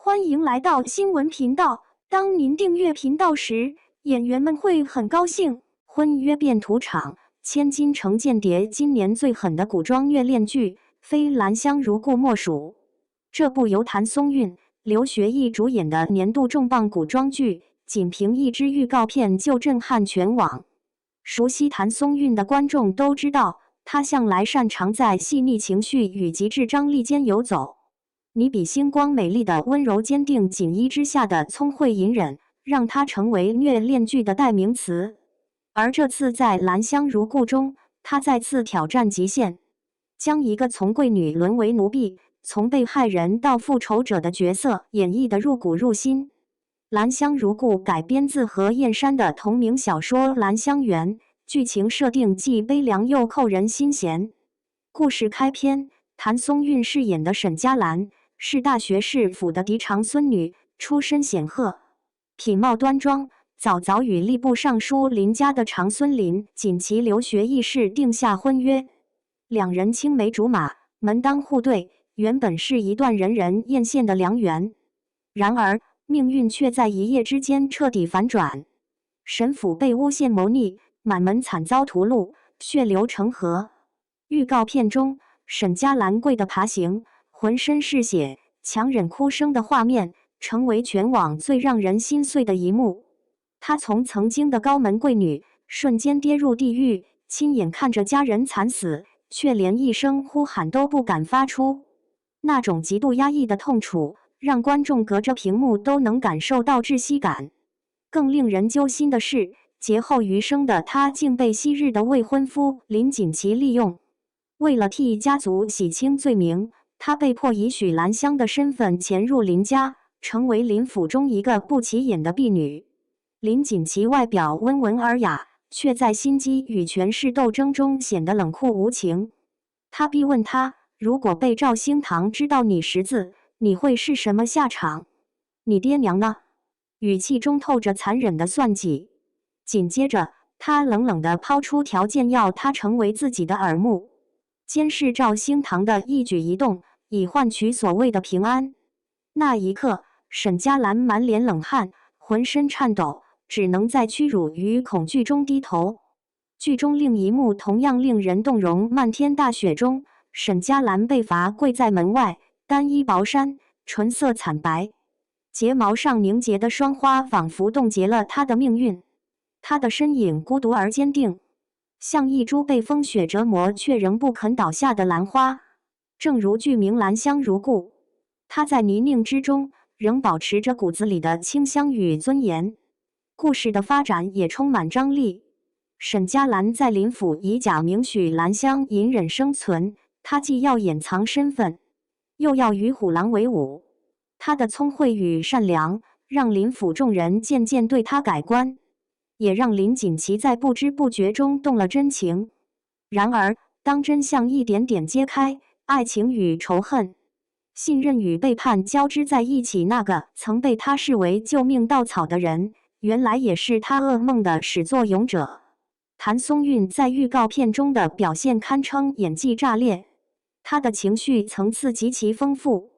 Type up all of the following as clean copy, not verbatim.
欢迎来到新闻频道。当您订阅频道时，演员们会很高兴。婚约变土场，千金成间谍，今年最狠的古装虐恋剧，非兰香如故莫属。这部由谭松韵、刘学义主演的年度重磅古装剧，仅凭一支预告片就震撼全网。熟悉谭松韵的观众都知道，她向来擅长在细腻情绪与极致张力间游走。你比星光美丽的温柔坚定，锦衣之下的聪慧隐忍，让她成为虐恋剧的代名词。而这次在《兰香如故》中，她再次挑战极限，将一个从贵女沦为奴婢，从被害人到复仇者的角色演绎得入骨入心。《兰香如故》改编自何燕珊的同名小说《兰香园》，剧情设定既悲凉又扣人心弦。故事开篇，谭松韵饰演的沈佳兰是大学士府的嫡长孙女，出身显赫，品貌端庄，早早与吏部尚书林家的长孙林锦旗留学义士定下婚约。两人青梅竹马，门当户对，原本是一段人人艳羡的良缘。然而命运却在一夜之间彻底反转，沈府被诬陷谋逆，满门惨遭屠戮，血流成河。预告片中，沈佳兰跪地爬行，浑身是血，强忍哭声的画面，成为全网最让人心碎的一幕。她从曾经的高门贵女，瞬间跌入地狱，亲眼看着家人惨死，却连一声呼喊都不敢发出。那种极度压抑的痛楚，让观众隔着屏幕都能感受到窒息感。更令人揪心的是，劫后余生的她竟被昔日的未婚夫林锦旗利用。为了替家族洗清罪名，她被迫以许兰香的身份潜入林家，成为林府中一个不起眼的婢女。林锦旗外表温文尔雅，却在心机与权势斗争中显得冷酷无情。他逼问她，如果被赵兴堂知道你识字，你会是什么下场？你爹娘呢？语气中透着残忍的算计。紧接着，他冷冷地抛出条件，要她成为自己的耳目，监视赵兴堂的一举一动，以换取所谓的平安。那一刻，沈佳兰满脸冷汗，浑身颤抖，只能在屈辱与恐惧中低头。剧中另一幕同样令人动容，漫天大雪中，沈佳兰被罚跪在门外，单衣薄衫，唇色惨白，睫毛上凝结的霜花仿佛冻结了她的命运。她的身影孤独而坚定，像一株被风雪折磨却仍不肯倒下的兰花。正如剧名《兰香如故》，她在泥泞之中仍保持着骨子里的清香与尊严。故事的发展也充满张力。沈佳兰在林府以假名许兰香隐忍生存，她既要掩藏身份，又要与虎狼为伍。她的聪慧与善良，让林府众人渐渐对她改观，也让林锦旗在不知不觉中动了真情。然而，当真相一点点揭开，爱情与仇恨，信任与背叛交织在一起，那个曾被他视为救命稻草的人，原来也是他噩梦的始作俑者。谭松韵在预告片中的表现堪称演技炸裂，她的情绪层次极其丰富，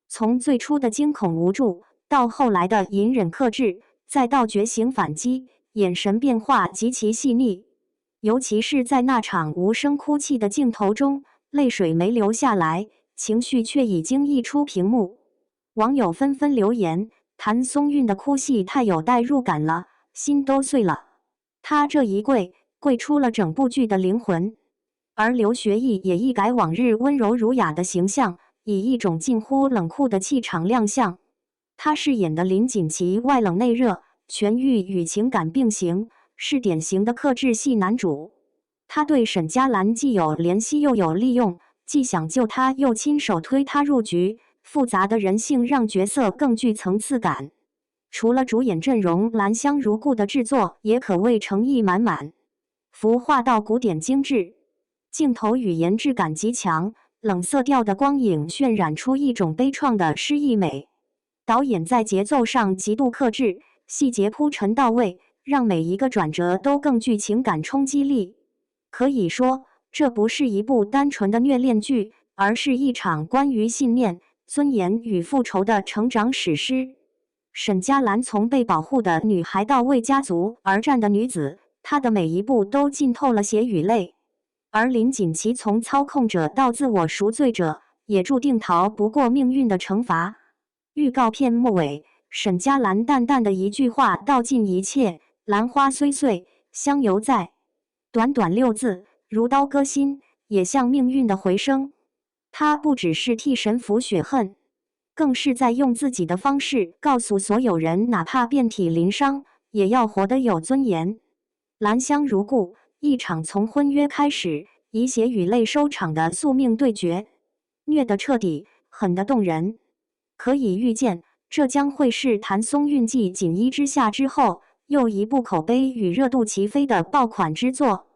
从最初的惊恐无助，到后来的隐忍克制，再到觉醒反击，眼神变化极其细腻。尤其是在那场无声哭泣的镜头中，泪水没流下来，情绪却已经溢出屏幕。网友纷纷留言，谭松韵的哭戏太有代入感了，心都碎了。她这一跪出了整部剧的灵魂。而刘学义也一改往日温柔儒雅的形象，以一种近乎冷酷的气场亮相。他饰演的林锦旗外冷内热，权欲与情感并行，是典型的克制系男主。他对沈佳兰既有怜惜又有利用，既想救她又亲手推她入局，复杂的人性让角色更具层次感。除了主演阵容，《兰香如故》的制作也可谓诚意满满，服化到古典精致，镜头语言质感极强，冷色调的光影渲染出一种悲怆的诗意美。导演在节奏上极度克制，细节铺陈到位，让每一个转折都更具情感冲击力。可以说，这不是一部单纯的虐恋剧，而是一场关于信念、尊严与复仇的成长史诗。沈佳兰从被保护的女孩到为家族而战的女子，她的每一步都浸透了血与泪。而林锦棋从操控者到自我赎罪者，也注定逃不过命运的惩罚。预告片末尾，沈佳兰淡淡的一句话道尽一切：兰花虽碎，香犹在。短短6字，如刀割心，也像命运的回声。她不只是替神符雪恨，更是在用自己的方式告诉所有人，哪怕遍体鳞伤，也要活得有尊严。兰香如故，一场从婚约开始，以血与泪收场的宿命对决，虐得彻底，狠得动人。可以预见，这将会是谭松韵继《锦衣之下》之后，又一部口碑与热度齐飞的爆款之作。